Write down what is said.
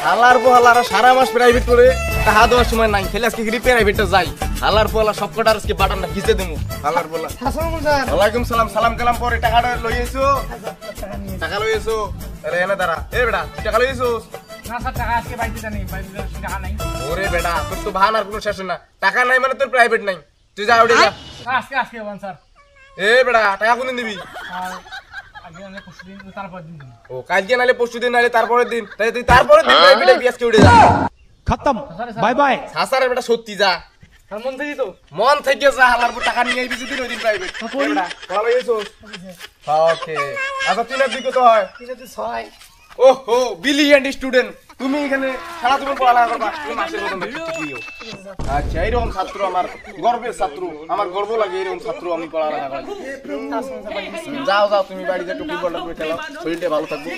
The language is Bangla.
হালার পোহালারা সারা মাস প্রাইভেট করে টাকা দেওয়ার সময় নাই, খেলে আজকে প্রাইভেটে যাই। হালার পোহালা সবকটার আজকে বাটনটা খিচে দেবো। হালার পোলা ওয়ালাইকুম সালাম। সালাম কালাম পরে টাকাটা লই এসো। টাকা লই এসো। আরে এনে দাঁড়া। এ বেটা টাকা লই এসো। না স্যার টাকা আজকে বাইতে জানি, বাইতে টাকা নাই। ওরে বেটা তোর তো বাহানার কোনো শেষ না। টাকা নাই মানে তোর প্রাইভেট নাই। তুই যা উঠে যা। আজকে বল স্যার। এ বেটা টাকা কোনদিন দিবি? আগে নালে পরশুদিন, তারপর দিন দিন। ও কালকে নালে পরশুদিন নালে তারপরের দিন। তাই তুই তারপরের দিন প্রাইভেটে আজকে উঠে যা। খতম, বাই বাই। হাসারে বেটা সত্যি যা। আর মন থেকে তো মন থেকে যা, হালার পর টাকা নিয়ে আইবি দিন ওই দিন প্রাইভেট। বেটা ভালো হইছো? ওকে। আচ্ছা তিনের দিকে তো হয়। 6 ওহো ব্রিলিয়ান্ট স্টুডেন্ট। তুমি এখানে সারা জীবন পড়ালেখা করবা, তুমি মাসের বেতন দেখতে দিও। আচ্ছা এইরকম ছাত্র আমার গর্বের ছাত্র, আমার গর্ব লাগে এরকম ছাত্র আমি পড়ালেখা করি। যাও যাও তুমি বাড়িতে একটু ফুটবলটা করে খেলাও, শরীরটা ভালো থাকবে।